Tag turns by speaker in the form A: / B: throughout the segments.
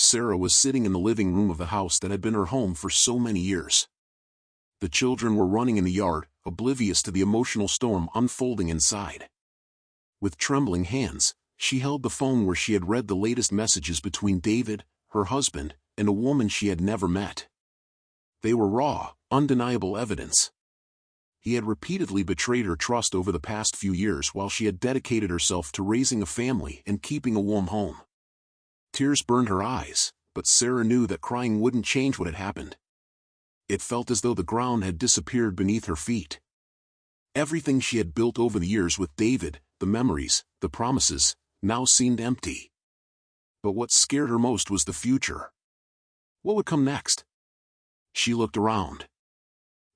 A: Sarah was sitting in the living room of the house that had been her home for so many years. The children were running in the yard, oblivious to the emotional storm unfolding inside. With trembling hands, she held the phone where she had read the latest messages between David, her husband, and a woman she had never met. They were raw, undeniable evidence. He had repeatedly betrayed her trust over the past few years while she had dedicated herself to raising a family and keeping a warm home. Tears burned her eyes, but Sarah knew that crying wouldn't change what had happened. It felt as though the ground had disappeared beneath her feet. Everything she had built over the years with David, the memories, the promises, now seemed empty. But what scared her most was the future. What would come next? She looked around.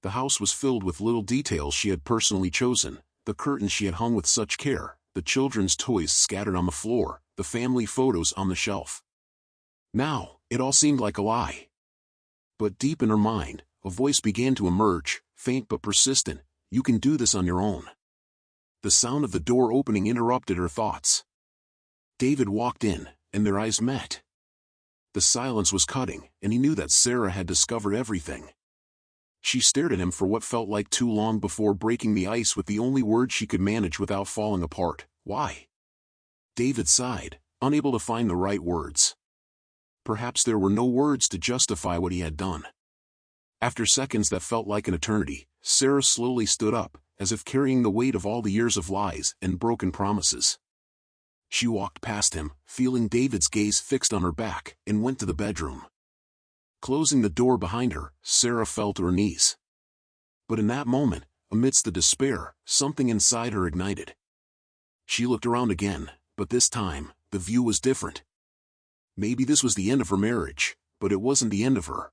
A: The house was filled with little details she had personally chosen, the curtains she had hung with such care, the children's toys scattered on the floor, the family photos on the shelf. Now, it all seemed like a lie. But deep in her mind, a voice began to emerge, faint but persistent. You can do this on your own. The sound of the door opening interrupted her thoughts. David walked in, and their eyes met. The silence was cutting, and he knew that Sarah had discovered everything. She stared at him for what felt like too long before breaking the ice with the only words she could manage without falling apart. Why? David sighed, unable to find the right words. Perhaps there were no words to justify what he had done. After seconds that felt like an eternity, Sarah slowly stood up, as if carrying the weight of all the years of lies and broken promises. She walked past him, feeling David's gaze fixed on her back, and went to the bedroom. Closing the door behind her, Sarah fell to her knees. But in that moment, amidst the despair, something inside her ignited. She looked around again, but this time, the view was different. Maybe this was the end of her marriage, but it wasn't the end of her.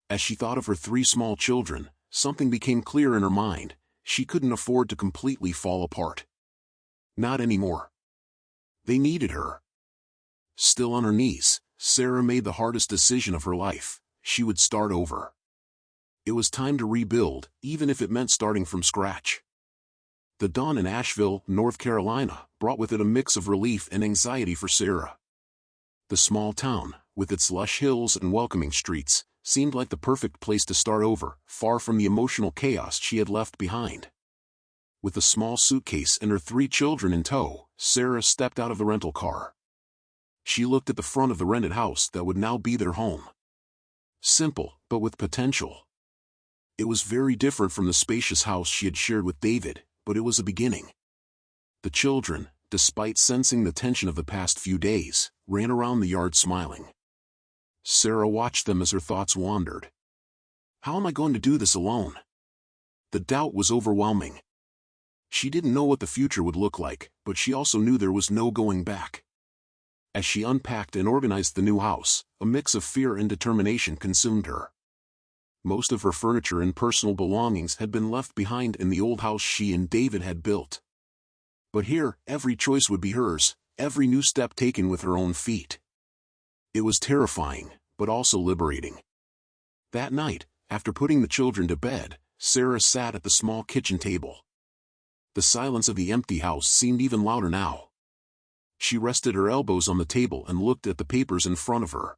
A: As she thought of her 3 small children, something became clear in her mind. She couldn't afford to completely fall apart. Not anymore. They needed her. Still on her knees, Sarah made the hardest decision of her life. She would start over. It was time to rebuild, even if it meant starting from scratch. The dawn in Asheville, North Carolina, brought with it a mix of relief and anxiety for Sarah. The small town, with its lush hills and welcoming streets, seemed like the perfect place to start over, far from the emotional chaos she had left behind. With a small suitcase and her 3 children in tow, Sarah stepped out of the rental car. She looked at the front of the rented house that would now be their home. Simple, but with potential. It was very different from the spacious house she had shared with David, but it was a beginning. The children, despite sensing the tension of the past few days, ran around the yard smiling. Sarah watched them as her thoughts wandered. How am I going to do this alone? The doubt was overwhelming. She didn't know what the future would look like, but she also knew there was no going back. As she unpacked and organized the new house, a mix of fear and determination consumed her. Most of her furniture and personal belongings had been left behind in the old house she and David had built. But here, every choice would be hers, every new step taken with her own feet. It was terrifying, but also liberating. That night, after putting the children to bed, Sarah sat at the small kitchen table. The silence of the empty house seemed even louder now. She rested her elbows on the table and looked at the papers in front of her.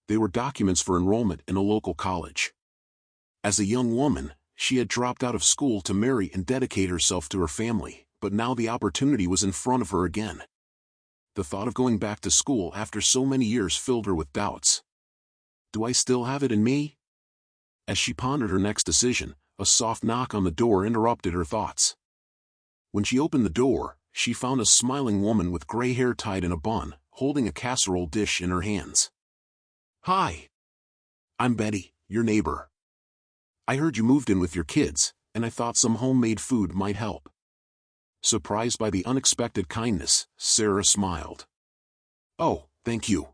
A: They were documents for enrollment in a local college. As a young woman, she had dropped out of school to marry and dedicate herself to her family, but now the opportunity was in front of her again. The thought of going back to school after so many years filled her with doubts. Do I still have it in me? As she pondered her next decision, a soft knock on the door interrupted her thoughts. When she opened the door, she found a smiling woman with gray hair tied in a bun, holding a casserole dish in her hands. Hi. I'm Betty, your neighbor. I heard you moved in with your kids, and I thought some homemade food might help. Surprised by the unexpected kindness, Sarah smiled. Oh, thank you.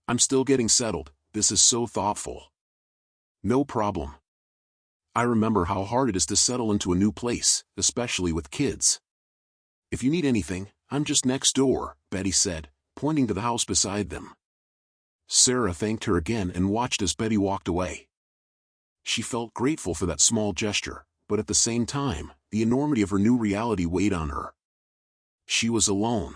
A: I'm still getting settled, this is so thoughtful. No problem. I remember how hard it is to settle into a new place, especially with kids. If you need anything, I'm just next door, Betty said, pointing to the house beside them. Sarah thanked her again and watched as Betty walked away. She felt grateful for that small gesture, but at the same time, the enormity of her new reality weighed on her. She was alone.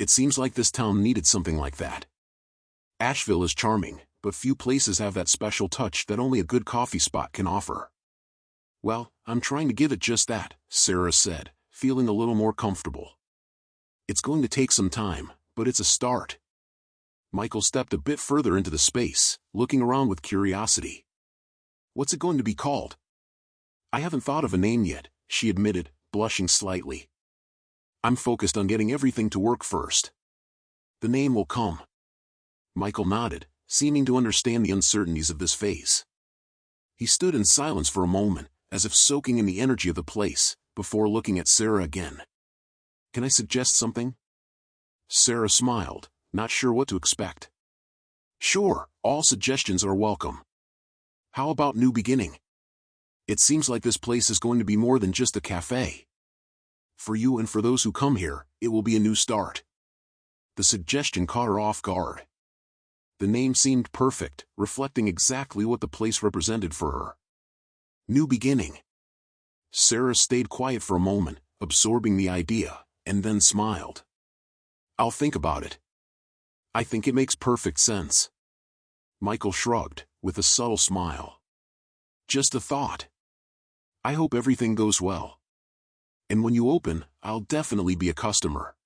A: It seems like this town needed something like that. Asheville is charming, but few places have that special touch that only a good coffee spot can offer. Well, I'm trying to give it just that, Sarah said, feeling a little more comfortable. It's going to take some time, but it's a start. Michael stepped a bit further into the space, looking around with curiosity. What's it going to be called? I haven't thought of a name yet, she admitted, blushing slightly. I'm focused on getting everything to work first. The name will come. Michael nodded, seeming to understand the uncertainties of this phase. He stood in silence for a moment, as if soaking in the energy of the place, before looking at Sarah again. Can I suggest something? Sarah smiled, not sure what to expect. Sure, all suggestions are welcome. How about New Beginning? It seems like this place is going to be more than just a cafe. For you and for those who come here, it will be a new start. The suggestion caught her off guard. The name seemed perfect, reflecting exactly what the place represented for her. New Beginning. Sarah stayed quiet for a moment, absorbing the idea, and then smiled. I'll think about it. I think it makes perfect sense. Michael shrugged, with a subtle smile. Just a thought. I hope everything goes well. And when you open, I'll definitely be a customer.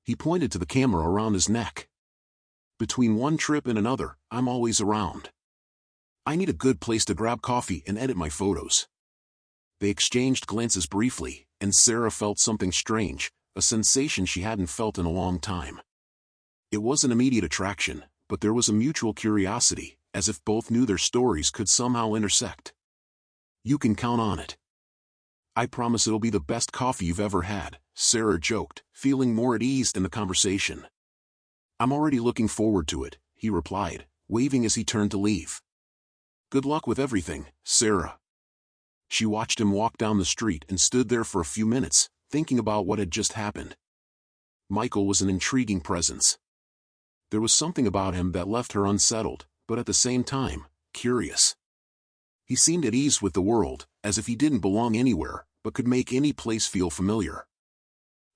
A: He pointed to the camera around his neck. Between one trip and another, I'm always around. I need a good place to grab coffee and edit my photos. They exchanged glances briefly, and Sarah felt something strange, a sensation she hadn't felt in a long time. It was an immediate attraction, but there was a mutual curiosity, as if both knew their stories could somehow intersect. You can count on it. I promise it'll be the best coffee you've ever had, Sarah joked, feeling more at ease in the conversation. I'm already looking forward to it, he replied, waving as he turned to leave. Good luck with everything, Sarah. She watched him walk down the street and stood there for a few minutes, thinking about what had just happened. Michael was an intriguing presence. There was something about him that left her unsettled, but at the same time, curious. He seemed at ease with the world, as if he didn't belong anywhere, but could make any place feel familiar.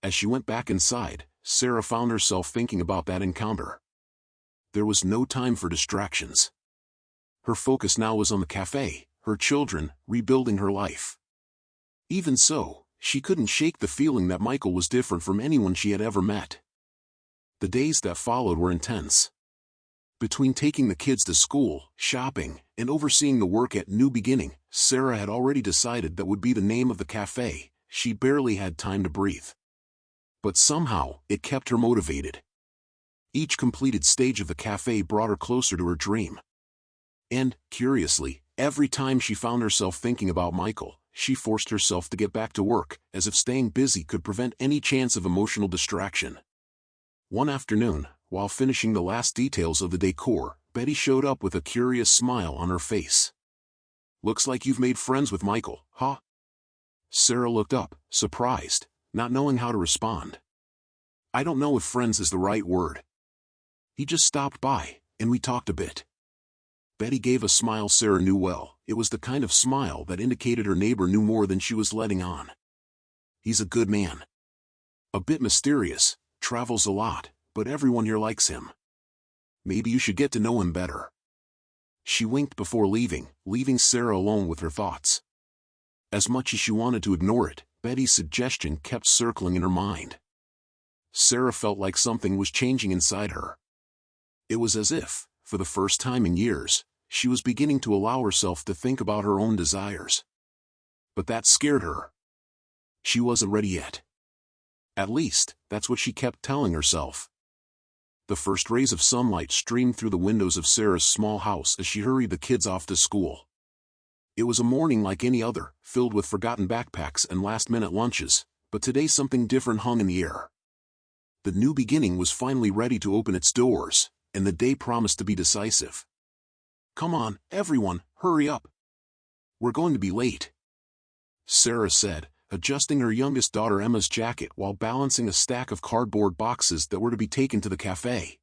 A: As she went back inside, Sarah found herself thinking about that encounter. There was no time for distractions. Her focus now was on the cafe, her children, rebuilding her life. Even so, she couldn't shake the feeling that Michael was different from anyone she had ever met. The days that followed were intense. Between taking the kids to school, shopping, and overseeing the work at New Beginning, Sarah had already decided that would be the name of the cafe. She barely had time to breathe. But somehow, it kept her motivated. Each completed stage of the cafe brought her closer to her dream. And, curiously, every time she found herself thinking about Michael, she forced herself to get back to work, as if staying busy could prevent any chance of emotional distraction. One afternoon, while finishing the last details of the decor, Betty showed up with a curious smile on her face. Looks like you've made friends with Michael, huh? Sarah looked up, surprised, not knowing how to respond. I don't know if friends is the right word. He just stopped by, and we talked a bit. Betty gave a smile Sarah knew well. It was the kind of smile that indicated her neighbor knew more than she was letting on. He's a good man. A bit mysterious, travels a lot, but everyone here likes him. Maybe you should get to know him better. She winked before leaving Sarah alone with her thoughts. As much as she wanted to ignore it, Betty's suggestion kept circling in her mind. Sarah felt like something was changing inside her. It was as if, for the first time in years, she was beginning to allow herself to think about her own desires. But that scared her. She wasn't ready yet. At least, that's what she kept telling herself. The first rays of sunlight streamed through the windows of Sarah's small house as she hurried the kids off to school. It was a morning like any other, filled with forgotten backpacks and last-minute lunches, but today something different hung in the air. The New Beginning was finally ready to open its doors, and the day promised to be decisive. Come on, everyone, hurry up. We're going to be late, Sarah said, adjusting her youngest daughter Emma's jacket while balancing a stack of cardboard boxes that were to be taken to the cafe.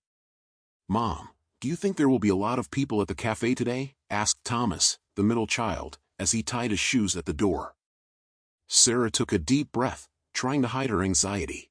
A: Mom, do you think there will be a lot of people at the cafe today? Asked Thomas, the middle child, as he tied his shoes at the door. Sarah took a deep breath, trying to hide her anxiety.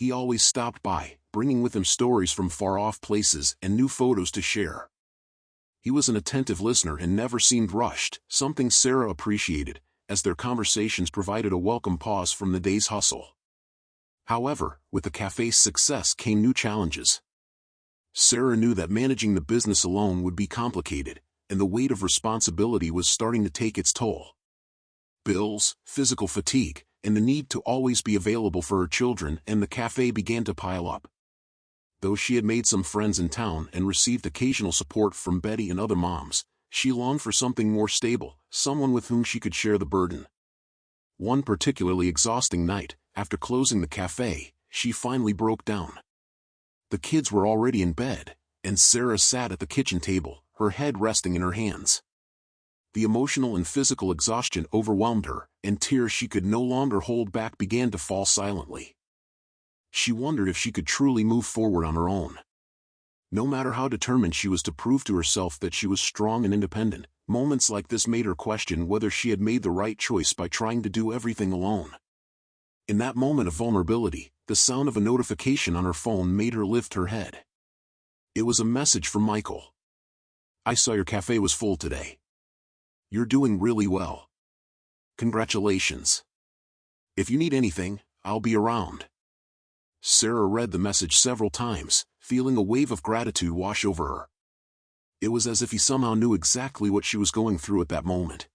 A: he always stopped by, bringing with him stories from far-off places and new photos to share. He was an attentive listener and never seemed rushed, something Sarah appreciated, as their conversations provided a welcome pause from the day's hustle. However, with the cafe's success came new challenges. Sarah knew that managing the business alone would be complicated, and the weight of responsibility was starting to take its toll. Bills, physical fatigue, and the need to always be available for her children and the cafe began to pile up. Though she had made some friends in town and received occasional support from Betty and other moms, she longed for something more stable, someone with whom she could share the burden. One particularly exhausting night, after closing the cafe, she finally broke down. The kids were already in bed, and Sarah sat at the kitchen table, her head resting in her hands. The emotional and physical exhaustion overwhelmed her, and tears she could no longer hold back began to fall silently. She wondered if she could truly move forward on her own. No matter how determined she was to prove to herself that she was strong and independent, moments like this made her question whether she had made the right choice by trying to do everything alone. In that moment of vulnerability, the sound of a notification on her phone made her lift her head. It was a message from Michael. "I saw your cafe was full today. You're doing really well. Congratulations. If you need anything, I'll be around." Sarah read the message several times, feeling a wave of gratitude wash over her. It was as if he somehow knew exactly what she was going through at that moment.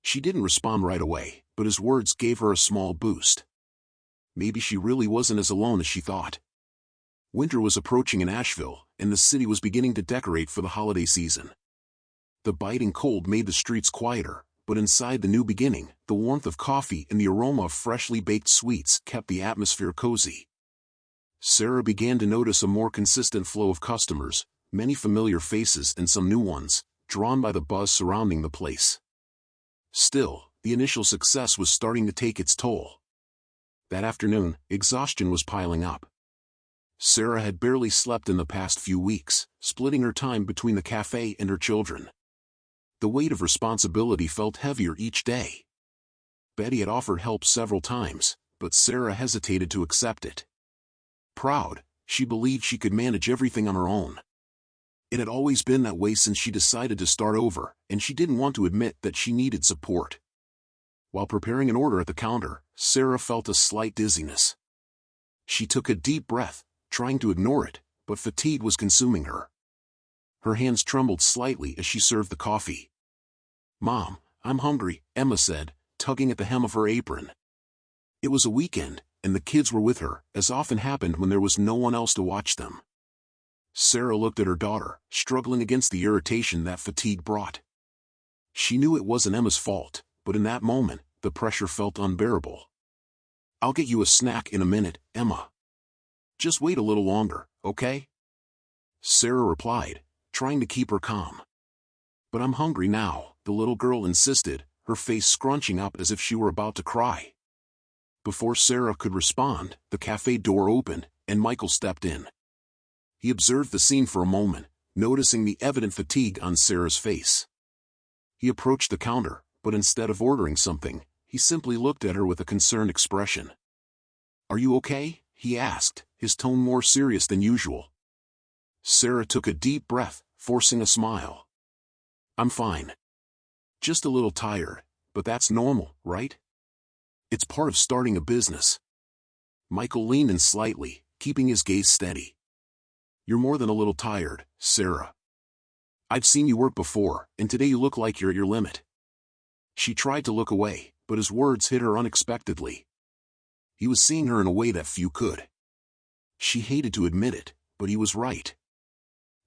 A: She didn't respond right away, but his words gave her a small boost. Maybe she really wasn't as alone as she thought. Winter was approaching in Asheville, and the city was beginning to decorate for the holiday season. The biting cold made the streets quieter, but inside the new beginning, the warmth of coffee and the aroma of freshly baked sweets kept the atmosphere cozy. Sarah began to notice a more consistent flow of customers, many familiar faces and some new ones, drawn by the buzz surrounding the place. Still, the initial success was starting to take its toll. That afternoon, exhaustion was piling up. Sarah had barely slept in the past few weeks, splitting her time between the cafe and her children. The weight of responsibility felt heavier each day. Betty had offered help several times, but Sarah hesitated to accept it. Proud, she believed she could manage everything on her own. It had always been that way since she decided to start over, and she didn't want to admit that she needed support. While preparing an order at the counter, Sarah felt a slight dizziness. She took a deep breath, trying to ignore it, but fatigue was consuming her. Her hands trembled slightly as she served the coffee. "Mom, I'm hungry," Emma said, tugging at the hem of her apron. It was a weekend, and the kids were with her, as often happened when there was no one else to watch them. Sarah looked at her daughter, struggling against the irritation that fatigue brought. She knew it wasn't Emma's fault, but in that moment, the pressure felt unbearable. "I'll get you a snack in a minute, Emma. Just wait a little longer, okay?" Sarah replied, trying to keep her calm. "But I'm hungry now," the little girl insisted, her face scrunching up as if she were about to cry. Before Sarah could respond, the cafe door opened, and Michael stepped in. He observed the scene for a moment, noticing the evident fatigue on Sarah's face. He approached the counter, but instead of ordering something, he simply looked at her with a concerned expression. "Are you okay?" he asked, his tone more serious than usual. Sarah took a deep breath, forcing a smile. "I'm fine. Just a little tired, but that's normal, right? It's part of starting a business." Michael leaned in slightly, keeping his gaze steady. "You're more than a little tired, Sarah. I've seen you work before, and today you look like you're at your limit." She tried to look away, but his words hit her unexpectedly. He was seeing her in a way that few could. She hated to admit it, but he was right.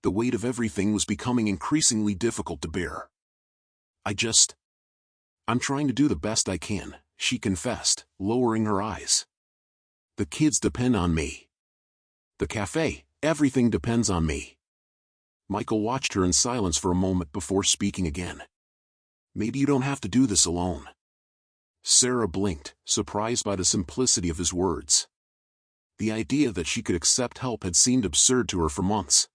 A: The weight of everything was becoming increasingly difficult to bear. I'm trying to do the best I can," she confessed, lowering her eyes. "The kids depend on me. The cafe, everything depends on me." Michael watched her in silence for a moment before speaking again. "Maybe you don't have to do this alone." Sarah blinked, surprised by the simplicity of his words. The idea that she could accept help had seemed absurd to her for months.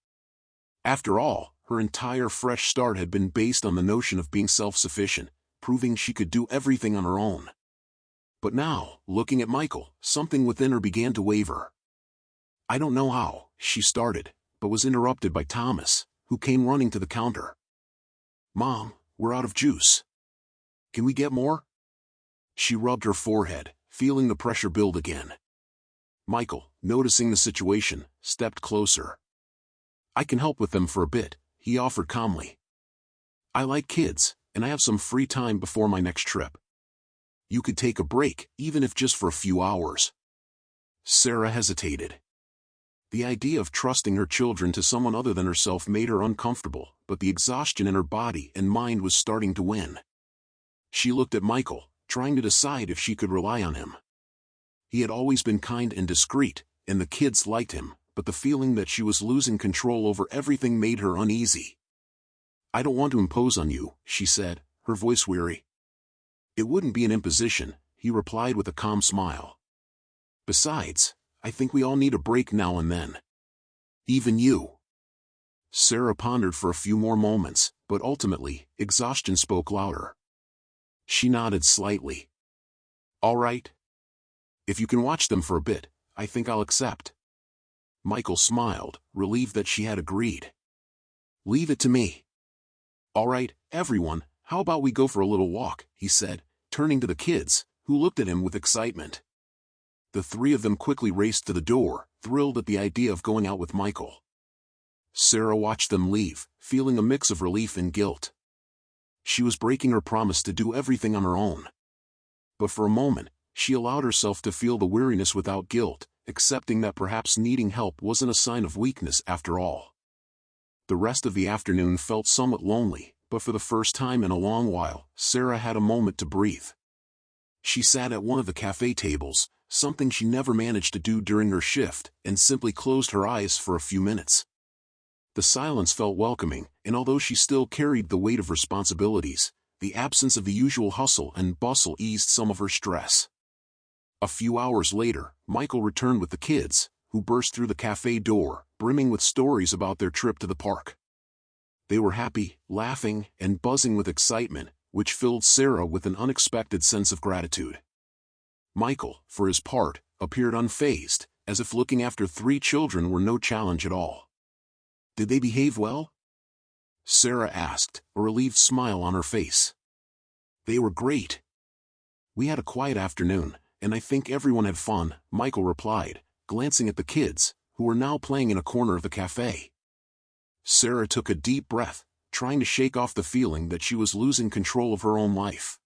A: After all, her entire fresh start had been based on the notion of being self-sufficient, proving she could do everything on her own. But now, looking at Michael, something within her began to waver. "I don't know how," she started, but was interrupted by Thomas, who came running to the counter. "Mom, we're out of juice. Can we get more?" She rubbed her forehead, feeling the pressure build again. Michael, noticing the situation, stepped closer. "I can help with them for a bit," he offered calmly. "I like kids, and I have some free time before my next trip. You could take a break, even if just for a few hours." Sarah hesitated. The idea of trusting her children to someone other than herself made her uncomfortable, but the exhaustion in her body and mind was starting to win. She looked at Michael, trying to decide if she could rely on him. He had always been kind and discreet, and the kids liked him, but the feeling that she was losing control over everything made her uneasy. "I don't want to impose on you," she said, her voice weary. "It wouldn't be an imposition," he replied with a calm smile. "Besides, I think we all need a break now and then. Even you." Sarah pondered for a few more moments, but ultimately, exhaustion spoke louder. She nodded slightly. "All right. If you can watch them for a bit, I think I'll accept." Michael smiled, relieved that she had agreed. "Leave it to me." "All right, everyone, how about we go for a little walk?" he said, turning to the kids, who looked at him with excitement. The three of them quickly raced to the door, thrilled at the idea of going out with Michael. Sarah watched them leave, feeling a mix of relief and guilt. She was breaking her promise to do everything on her own. But for a moment, she allowed herself to feel the weariness without guilt, accepting that perhaps needing help wasn't a sign of weakness after all. The rest of the afternoon felt somewhat lonely, but for the first time in a long while, Sarah had a moment to breathe. She sat at one of the cafe tables, something she never managed to do during her shift, and simply closed her eyes for a few minutes. The silence felt welcoming, and although she still carried the weight of responsibilities, the absence of the usual hustle and bustle eased some of her stress. A few hours later, Michael returned with the kids, who burst through the cafe door, brimming with stories about their trip to the park. They were happy, laughing, and buzzing with excitement, which filled Sarah with an unexpected sense of gratitude. Michael, for his part, appeared unfazed, as if looking after three children were no challenge at all. "Did they behave well?" Sarah asked, a relieved smile on her face. "They were great. We had a quiet afternoon, and I think everyone had fun," Michael replied, glancing at the kids, who were now playing in a corner of the cafe. Sarah took a deep breath, trying to shake off the feeling that she was losing control of her own life.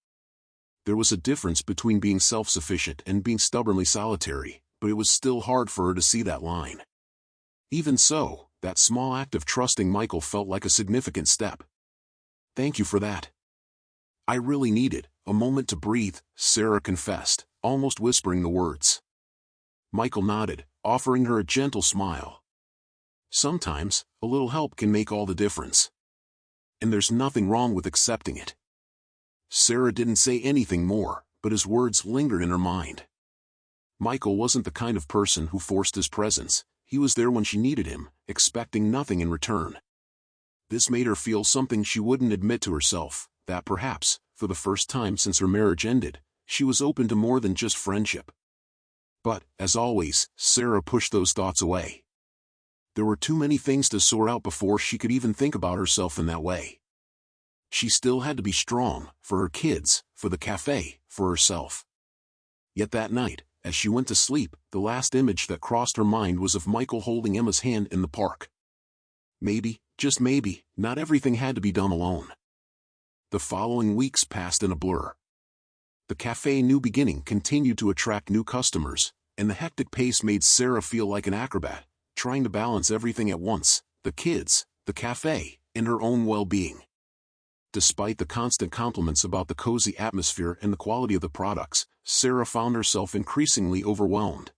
A: There was a difference between being self-sufficient and being stubbornly solitary, but it was still hard for her to see that line. Even so, that small act of trusting Michael felt like a significant step. "Thank you for that. I really needed a moment to breathe," Sarah confessed, almost whispering the words. Michael nodded, offering her a gentle smile. "Sometimes, a little help can make all the difference. And there's nothing wrong with accepting it." Sarah didn't say anything more, but his words lingered in her mind. Michael wasn't the kind of person who forced his presence. He was there when she needed him, expecting nothing in return. This made her feel something she wouldn't admit to herself, that perhaps, for the first time since her marriage ended, she was open to more than just friendship. But, as always, Sarah pushed those thoughts away. There were too many things to sort out before she could even think about herself in that way. She still had to be strong, for her kids, for the cafe, for herself. Yet that night, as she went to sleep, the last image that crossed her mind was of Michael holding Emma's hand in the park. Maybe, just maybe, not everything had to be done alone. The following weeks passed in a blur. The cafe New Beginning continued to attract new customers, and the hectic pace made Sarah feel like an acrobat, trying to balance everything at once: the kids, the cafe, and her own well-being. Despite the constant compliments about the cozy atmosphere and the quality of the products, Sarah found herself increasingly overwhelmed.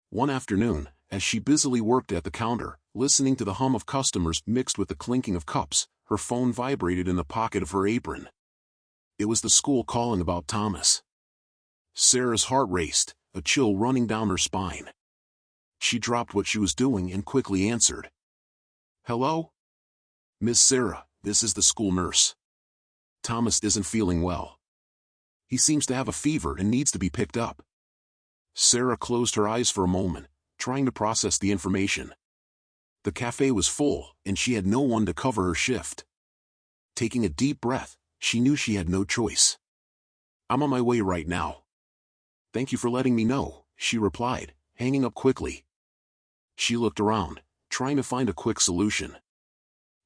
A: One afternoon, as she busily worked at the counter, listening to the hum of customers mixed with the clinking of cups, her phone vibrated in the pocket of her apron. It was the school calling about Thomas. Sarah's heart raced, a chill running down her spine. She dropped what she was doing and quickly answered. "Hello? Miss Sarah, this is the school nurse. Thomas isn't feeling well. He seems to have a fever and needs to be picked up. Sarah closed her eyes for a moment, trying to process the information. The cafe was full, and she had no one to cover her shift. Taking a deep breath, she knew she had no choice. "I'm on my way right now." "Thank you for letting me know," she replied, hanging up quickly. She looked around, trying to find a quick solution.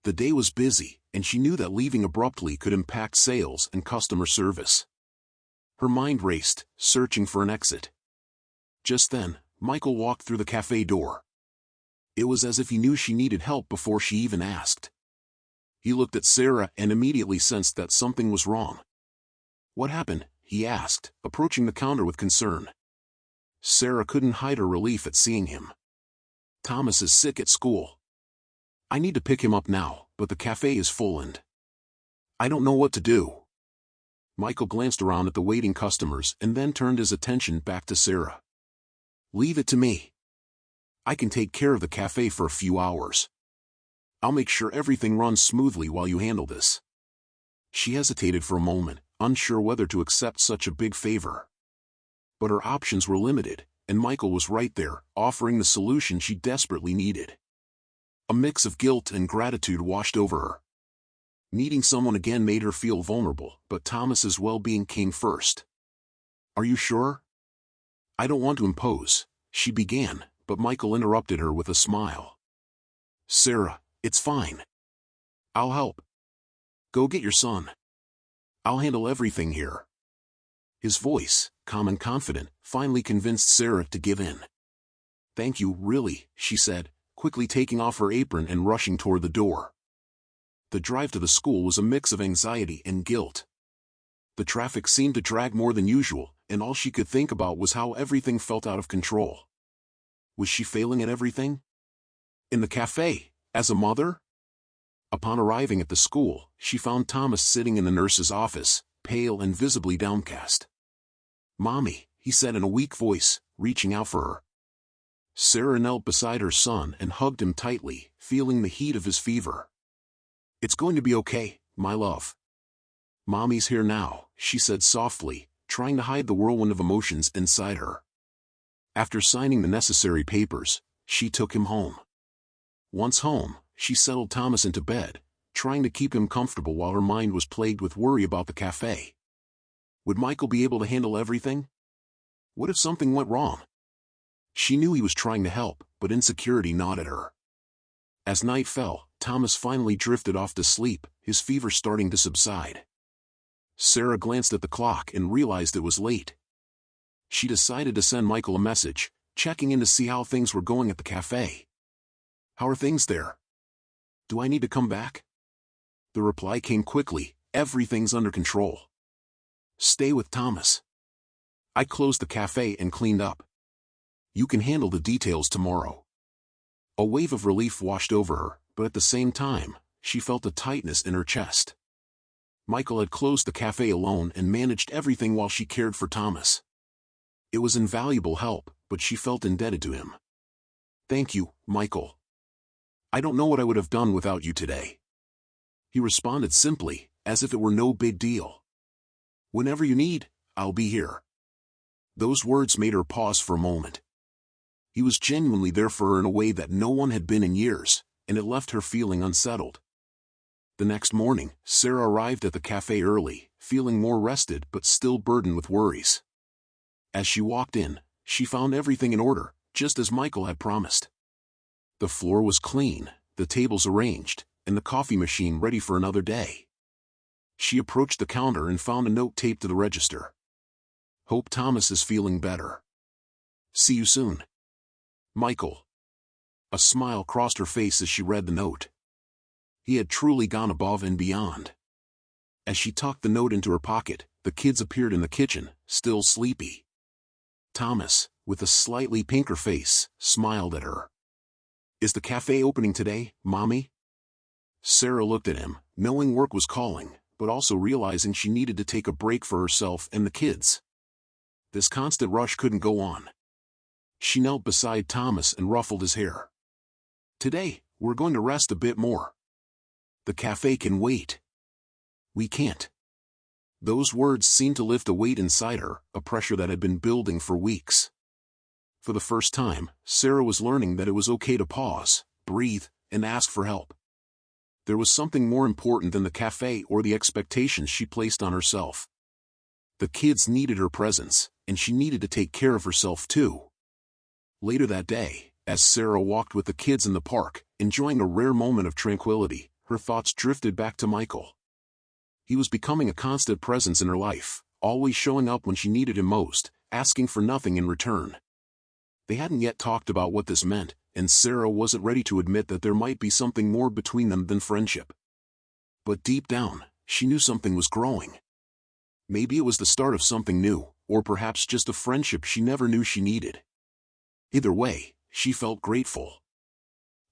A: The day was busy, and she knew that leaving abruptly could impact sales and customer service. Her mind raced, searching for an exit. Just then, Michael walked through the cafe door. It was as if he knew she needed help before she even asked. He looked at Sarah and immediately sensed that something was wrong. "What happened?" he asked, approaching the counter with concern. Sarah couldn't hide her relief at seeing him. "Thomas is sick at school. I need to pick him up now, but the cafe is full and I don't know what to do." Michael glanced around at the waiting customers and then turned his attention back to Sarah. "Leave it to me. I can take care of the cafe for a few hours. I'll make sure everything runs smoothly while you handle this." She hesitated for a moment, unsure whether to accept such a big favor. But her options were limited, and Michael was right there, offering the solution she desperately needed. A mix of guilt and gratitude washed over her. Meeting someone again made her feel vulnerable, but Thomas's well-being came first. "Are you sure?" "I don't want to impose," she began, but Michael interrupted her with a smile. "Sarah, it's fine. I'll help. Go get your son. I'll handle everything here." His voice, calm and confident, finally convinced Sarah to give in. "Thank you, really," she said, quickly taking off her apron and rushing toward the door. The drive to the school was a mix of anxiety and guilt. The traffic seemed to drag more than usual, and all she could think about was how everything felt out of control. Was she failing at everything? In the cafe, as a mother? Upon arriving at the school, she found Thomas sitting in the nurse's office, pale and visibly downcast. "Mommy," he said in a weak voice, reaching out for her. Sarah knelt beside her son and hugged him tightly, feeling the heat of his fever. "It's going to be okay, my love. Mommy's here now," she said softly, trying to hide the whirlwind of emotions inside her. After signing the necessary papers, she took him home. Once home, she settled Thomas into bed, trying to keep him comfortable while her mind was plagued with worry about the cafe. Would Michael be able to handle everything? What if something went wrong? She knew he was trying to help, but insecurity gnawed at her. As night fell, Thomas finally drifted off to sleep, his fever starting to subside. Sarah glanced at the clock and realized it was late. She decided to send Michael a message, checking in to see how things were going at the cafe. "How are things there? Do I need to come back?" The reply came quickly, "Everything's under control. Stay with Thomas. I closed the cafe and cleaned up. You can handle the details tomorrow." A wave of relief washed over her, but at the same time, she felt a tightness in her chest. Michael had closed the cafe alone and managed everything while she cared for Thomas. It was invaluable help, but she felt indebted to him. "Thank you, Michael. I don't know what I would have done without you today." He responded simply, as if it were no big deal. "Whenever you need, I'll be here." Those words made her pause for a moment. He was genuinely there for her in a way that no one had been in years, and it left her feeling unsettled. The next morning, Sarah arrived at the cafe early, feeling more rested but still burdened with worries. As she walked in, she found everything in order, just as Michael had promised. The floor was clean, the tables arranged, and the coffee machine ready for another day. She approached the counter and found a note taped to the register. "Hope Thomas is feeling better. See you soon. Michael." A smile crossed her face as she read the note. He had truly gone above and beyond. As she tucked the note into her pocket, the kids appeared in the kitchen, still sleepy. Thomas, with a slightly pinker face, smiled at her. "Is the cafe opening today, Mommy?" Sarah looked at him, knowing work was calling, but also realizing she needed to take a break for herself and the kids. This constant rush couldn't go on. She knelt beside Thomas and ruffled his hair. "Today, we're going to rest a bit more. The cafe can wait. We can't." Those words seemed to lift a weight inside her, a pressure that had been building for weeks. For the first time, Sarah was learning that it was okay to pause, breathe, and ask for help. There was something more important than the cafe or the expectations she placed on herself. The kids needed her presence, and she needed to take care of herself too. Later that day, as Sarah walked with the kids in the park, enjoying a rare moment of tranquility, her thoughts drifted back to Michael. He was becoming a constant presence in her life, always showing up when she needed him most, asking for nothing in return. They hadn't yet talked about what this meant, and Sarah wasn't ready to admit that there might be something more between them than friendship. But deep down, she knew something was growing. Maybe it was the start of something new, or perhaps just a friendship she never knew she needed. Either way, she felt grateful.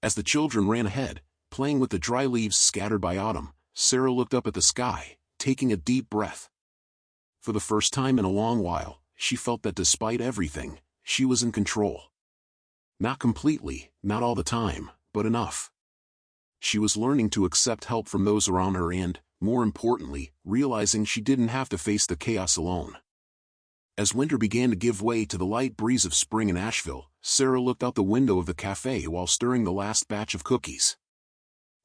A: As the children ran ahead, playing with the dry leaves scattered by autumn, Sarah looked up at the sky, taking a deep breath. For the first time in a long while, she felt that despite everything, she was in control. Not completely, not all the time, but enough. She was learning to accept help from those around her and, more importantly, realizing she didn't have to face the chaos alone. As winter began to give way to the light breeze of spring in Asheville, Sarah looked out the window of the cafe while stirring the last batch of cookies.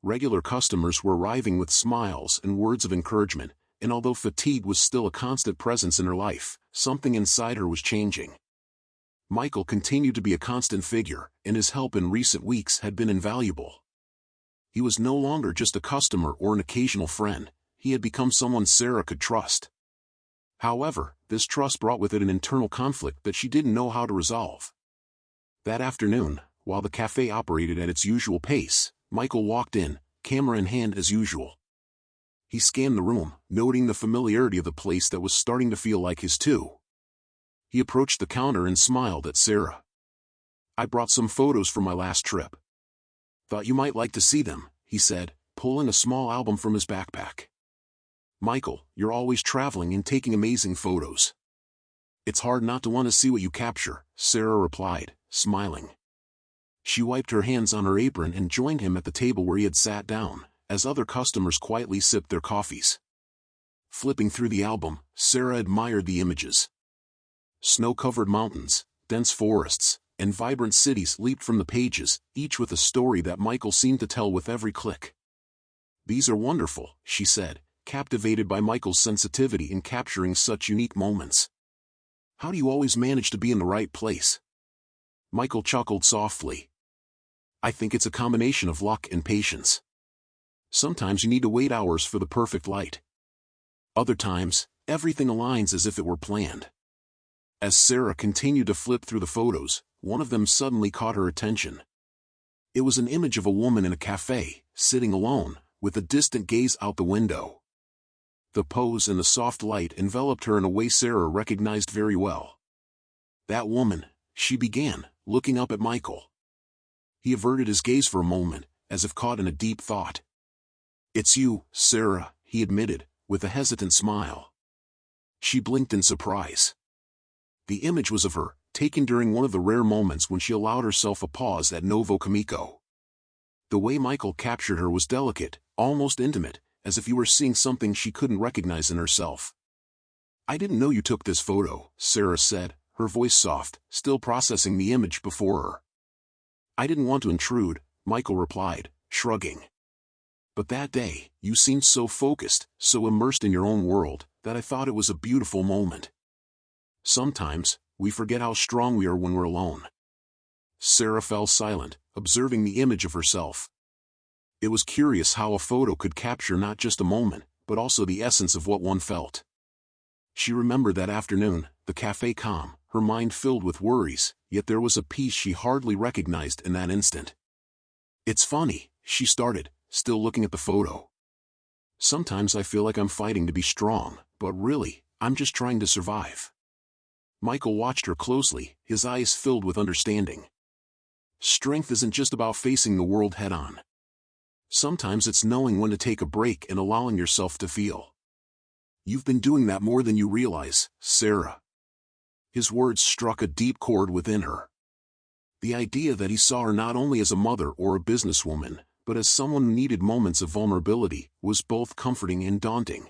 A: Regular customers were arriving with smiles and words of encouragement, and although fatigue was still a constant presence in her life, something inside her was changing. Michael continued to be a constant figure, and his help in recent weeks had been invaluable. He was no longer just a customer or an occasional friend, he had become someone Sarah could trust. However, this trust brought with it an internal conflict that she didn't know how to resolve. That afternoon, while the cafe operated at its usual pace, Michael walked in, camera in hand as usual. He scanned the room, noting the familiarity of the place that was starting to feel like his too. He approached the counter and smiled at Sarah. "I brought some photos from my last trip. Thought you might like to see them," he said, pulling a small album from his backpack. "Michael, you're always traveling and taking amazing photos." "It's hard not to want to see what you capture," Sarah replied, smiling. She wiped her hands on her apron and joined him at the table where he had sat down, as other customers quietly sipped their coffees. Flipping through the album, Sarah admired the images. Snow-covered mountains, dense forests, and vibrant cities leaped from the pages, each with a story that Michael seemed to tell with every click. "These are wonderful," she said, captivated by Michael's sensitivity in capturing such unique moments. "How do you always manage to be in the right place?" Michael chuckled softly. "I think it's a combination of luck and patience. Sometimes you need to wait hours for the perfect light. Other times, everything aligns as if it were planned." As Sarah continued to flip through the photos, one of them suddenly caught her attention. It was an image of a woman in a cafe, sitting alone, with a distant gaze out the window. The pose and the soft light enveloped her in a way Sarah recognized very well. "That woman," she began, looking up at Michael. He averted his gaze for a moment, as if caught in a deep thought. "It's you, Sarah," he admitted, with a hesitant smile. She blinked in surprise. The image was of her, taken during one of the rare moments when she allowed herself a pause at Novo Comico. The way Michael captured her was delicate, almost intimate, as if you were seeing something she couldn't recognize in herself. "I didn't know you took this photo," Sarah said, her voice soft, still processing the image before her. "I didn't want to intrude," Michael replied, shrugging. "But that day, you seemed so focused, so immersed in your own world, that I thought it was a beautiful moment. Sometimes, we forget how strong we are when we're alone." Sarah fell silent, observing the image of herself. It was curious how a photo could capture not just a moment, but also the essence of what one felt. She remembered that afternoon, the cafe calm, her mind filled with worries, yet there was a peace she hardly recognized in that instant. "It's funny," she started, still looking at the photo. "Sometimes I feel like I'm fighting to be strong, but really, I'm just trying to survive." Michael watched her closely, his eyes filled with understanding. Strength isn't just about facing the world head-on. Sometimes it's knowing when to take a break and allowing yourself to feel. "You've been doing that more than you realize, Sarah." His words struck a deep chord within her. The idea that he saw her not only as a mother or a businesswoman, but as someone who needed moments of vulnerability, was both comforting and daunting.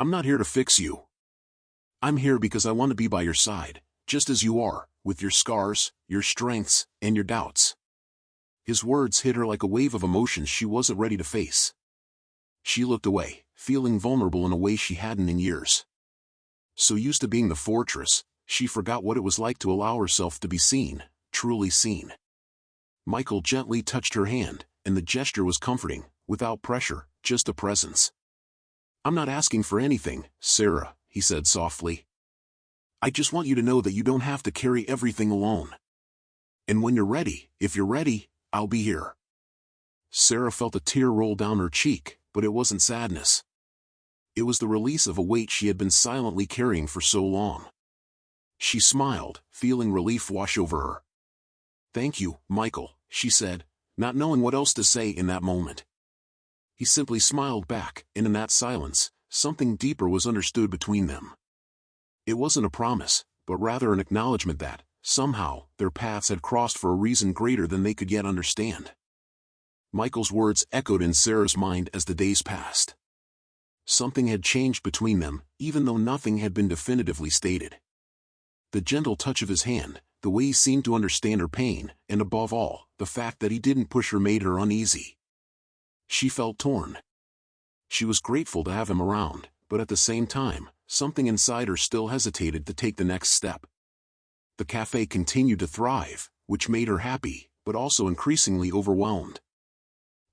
A: I'm not here to fix you. I'm here because I want to be by your side, just as you are, with your scars, your strengths, and your doubts. His words hit her like a wave of emotions she wasn't ready to face. She looked away, feeling vulnerable in a way she hadn't in years. So used to being the fortress, she forgot what it was like to allow herself to be seen, truly seen. Michael gently touched her hand, and the gesture was comforting, without pressure, just a presence. I'm not asking for anything, Sarah, he said softly. I just want you to know that you don't have to carry everything alone. And when you're ready, if you're ready, I'll be here. Sarah felt a tear roll down her cheek, but it wasn't sadness. It was the release of a weight she had been silently carrying for so long. She smiled, feeling relief wash over her. Thank you, Michael, she said, not knowing what else to say in that moment. He simply smiled back, and in that silence, something deeper was understood between them. It wasn't a promise, but rather an acknowledgement that, somehow, their paths had crossed for a reason greater than they could yet understand. Michael's words echoed in Sarah's mind as the days passed. Something had changed between them, even though nothing had been definitively stated. The gentle touch of his hand, the way he seemed to understand her pain, and above all, the fact that he didn't push her made her uneasy. She felt torn. She was grateful to have him around, but at the same time, something inside her still hesitated to take the next step. The cafe continued to thrive, which made her happy, but also increasingly overwhelmed.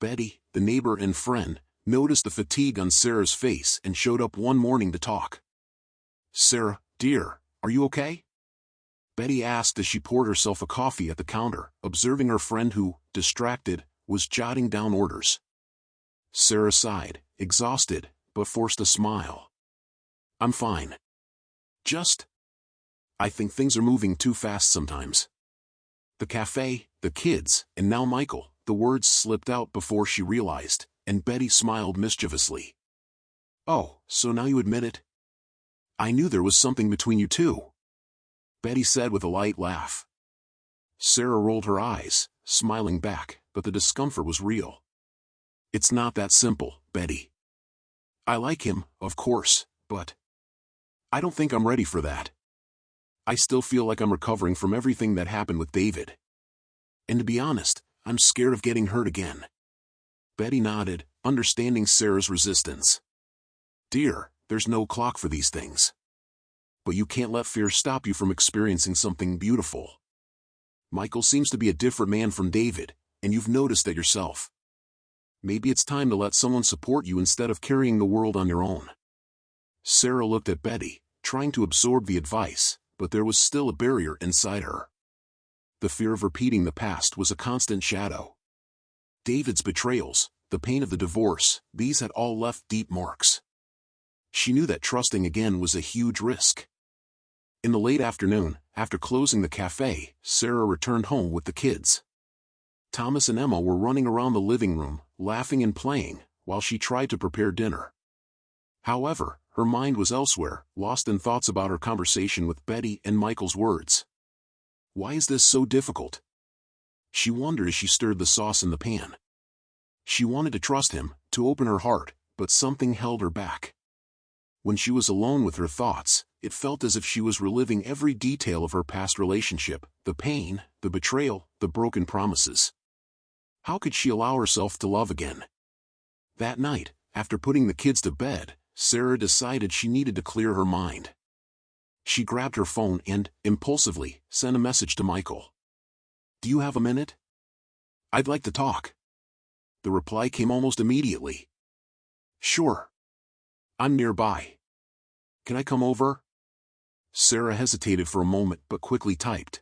A: Betty, the neighbor and friend, noticed the fatigue on Sarah's face and showed up one morning to talk. Sarah, dear, are you okay? Betty asked as she poured herself a coffee at the counter, observing her friend who, distracted, was jotting down orders. Sarah sighed, exhausted, but forced a smile. I'm fine. I think things are moving too fast sometimes. The cafe, the kids, and now Michael, the words slipped out before she realized, and Betty smiled mischievously. Oh, so now you admit it? I knew there was something between you two, Betty said with a light laugh. Sarah rolled her eyes, smiling back, but the discomfort was real. It's not that simple, Betty. I like him, of course, but I don't think I'm ready for that. I still feel like I'm recovering from everything that happened with David. And to be honest, I'm scared of getting hurt again. Betty nodded, understanding Sarah's resistance. Dear, there's no clock for these things. But you can't let fear stop you from experiencing something beautiful. Michael seems to be a different man from David, and you've noticed that yourself. Maybe it's time to let someone support you instead of carrying the world on your own. Sarah looked at Betty, trying to absorb the advice, but there was still a barrier inside her. The fear of repeating the past was a constant shadow. David's betrayals, the pain of the divorce, these had all left deep marks. She knew that trusting again was a huge risk. In the late afternoon, after closing the cafe, Sarah returned home with the kids. Thomas and Emma were running around the living room, laughing and playing, while she tried to prepare dinner. However, her mind was elsewhere, lost in thoughts about her conversation with Betty and Michael's words. Why is this so difficult? She wondered as she stirred the sauce in the pan. She wanted to trust him, to open her heart, but something held her back. When she was alone with her thoughts, it felt as if she was reliving every detail of her past relationship, the pain, the betrayal, the broken promises. How could she allow herself to love again? That night, after putting the kids to bed, Sarah decided she needed to clear her mind. She grabbed her phone and, impulsively, sent a message to Michael. Do you have a minute? I'd like to talk. The reply came almost immediately. Sure. I'm nearby. Can I come over? Sarah hesitated for a moment but quickly typed.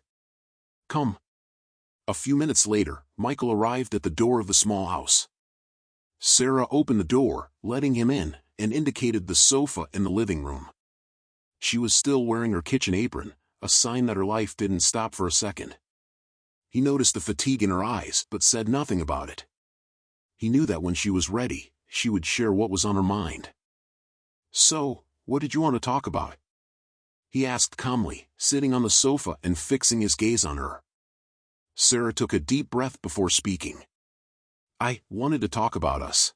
A: Come. A few minutes later, Michael arrived at the door of the small house. Sarah opened the door, letting him in, and indicated the sofa in the living room. She was still wearing her kitchen apron, a sign that her life didn't stop for a second. He noticed the fatigue in her eyes but said nothing about it. He knew that when she was ready, she would share what was on her mind. So, what did you want to talk about? He asked calmly, sitting on the sofa and fixing his gaze on her. Sarah took a deep breath before speaking. I wanted to talk about us.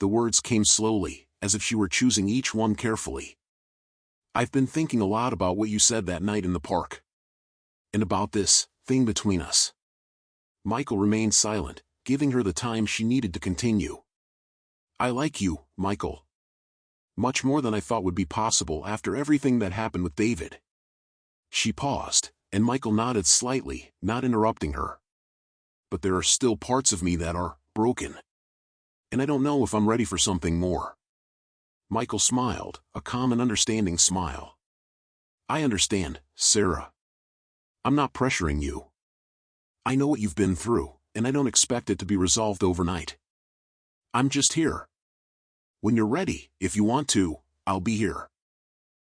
A: The words came slowly, as if she were choosing each one carefully. "I've been thinking a lot about what you said that night in the park. And about this thing between us." Michael remained silent, giving her the time she needed to continue. "I like you, Michael. Much more than I thought would be possible after everything that happened with David." She paused, and Michael nodded slightly, not interrupting her. "But there are still parts of me that are broken. And I don't know if I'm ready for something more." Michael smiled, a calm and understanding smile. "I understand, Sarah. I'm not pressuring you. I know what you've been through, and I don't expect it to be resolved overnight. I'm just here. When you're ready, if you want to, I'll be here.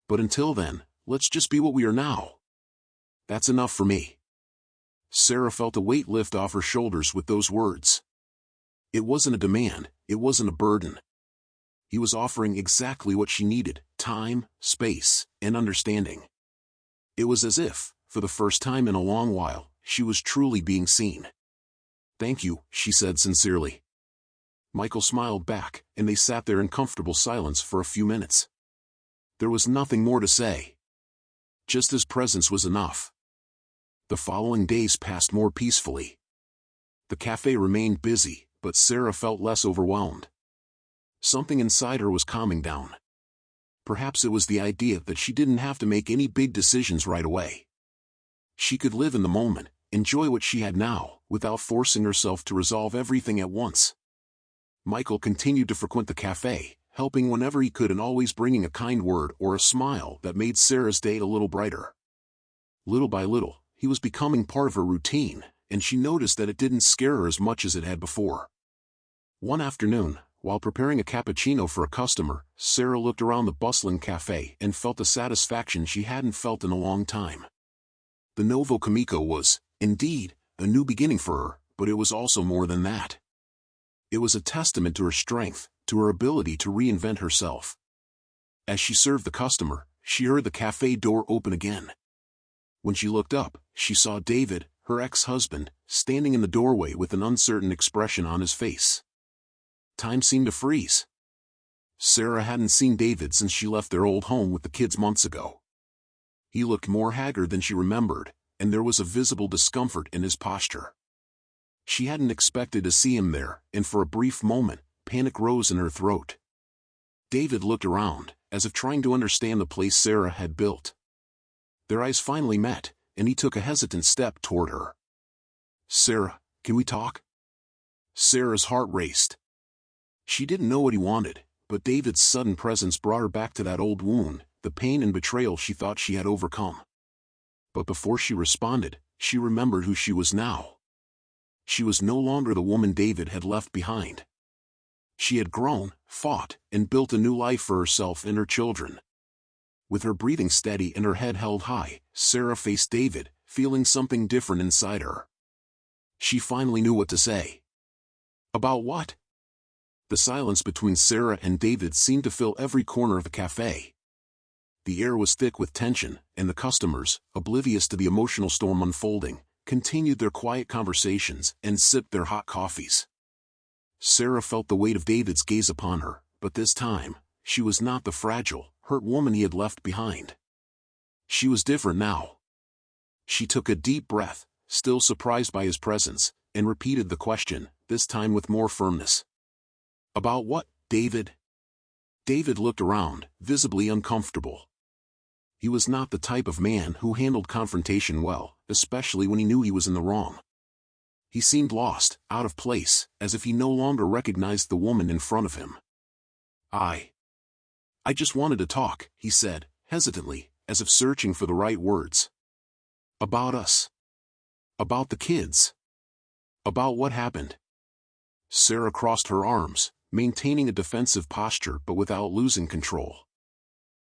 A: But until then, let's just be what we are now. That's enough for me." Sarah felt a weight lift off her shoulders with those words. It wasn't a demand, it wasn't a burden. He was offering exactly what she needed: time, space, and understanding. It was as if, for the first time in a long while, she was truly being seen. "Thank you," she said sincerely. Michael smiled back, and they sat there in comfortable silence for a few minutes. There was nothing more to say. Just his presence was enough. The following days passed more peacefully. The cafe remained busy, but Sarah felt less overwhelmed. Something inside her was calming down. Perhaps it was the idea that she didn't have to make any big decisions right away. She could live in the moment, enjoy what she had now, without forcing herself to resolve everything at once. Michael continued to frequent the cafe, helping whenever he could and always bringing a kind word or a smile that made Sarah's day a little brighter. Little by little, he was becoming part of her routine, and she noticed that it didn't scare her as much as it had before. One afternoon, while preparing a cappuccino for a customer, Sarah looked around the bustling cafe and felt a satisfaction she hadn't felt in a long time. The Novo Comico was, indeed, a new beginning for her, but it was also more than that. It was a testament to her strength, to her ability to reinvent herself. As she served the customer, she heard the cafe door open again. When she looked up, she saw David, her ex-husband, standing in the doorway with an uncertain expression on his face. Time seemed to freeze. Sarah hadn't seen David since she left their old home with the kids months ago. He looked more haggard than she remembered, and there was a visible discomfort in his posture. She hadn't expected to see him there, and for a brief moment, panic rose in her throat. David looked around, as if trying to understand the place Sarah had built. Their eyes finally met, and he took a hesitant step toward her. "Sarah, can we talk?" Sarah's heart raced. She didn't know what he wanted, but David's sudden presence brought her back to that old wound, the pain and betrayal she thought she had overcome. But before she responded, she remembered who she was now. She was no longer the woman David had left behind. She had grown, fought, and built a new life for herself and her children. With her breathing steady and her head held high, Sarah faced David, feeling something different inside her. She finally knew what to say. "About what?" The silence between Sarah and David seemed to fill every corner of the cafe. The air was thick with tension, and the customers, oblivious to the emotional storm unfolding, continued their quiet conversations and sipped their hot coffees. Sarah felt the weight of David's gaze upon her, but this time, she was not the fragile, hurt woman he had left behind. She was different now. She took a deep breath, still surprised by his presence, and repeated the question, this time with more firmness. "About what, David?" David looked around, visibly uncomfortable. He was not the type of man who handled confrontation well, especially when he knew he was in the wrong. He seemed lost, out of place, as if he no longer recognized the woman in front of him. I just wanted to talk," he said, hesitantly, as if searching for the right words. "About us. About the kids. About what happened." Sarah crossed her arms, maintaining a defensive posture but without losing control.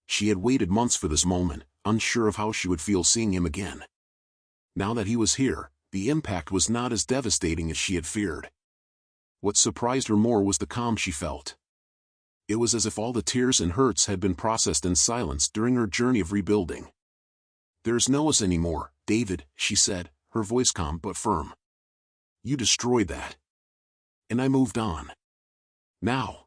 A: She had waited months for this moment, unsure of how she would feel seeing him again. Now that he was here, the impact was not as devastating as she had feared. What surprised her more was the calm she felt. It was as if all the tears and hurts had been processed in silence during her journey of rebuilding. "There's no us anymore, David," she said, her voice calm but firm. "You destroyed that. And I moved on. Now,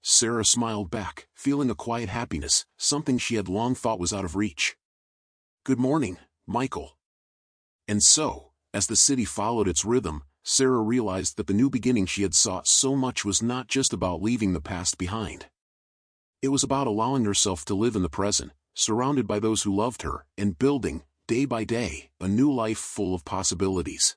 A: Sarah smiled back, feeling a quiet happiness, something she had long thought was out of reach. "Good morning, Michael." And so, as the city followed its rhythm, Sarah realized that the new beginning she had sought so much was not just about leaving the past behind. It was about allowing herself to live in the present, surrounded by those who loved her, and building, day by day, a new life full of possibilities.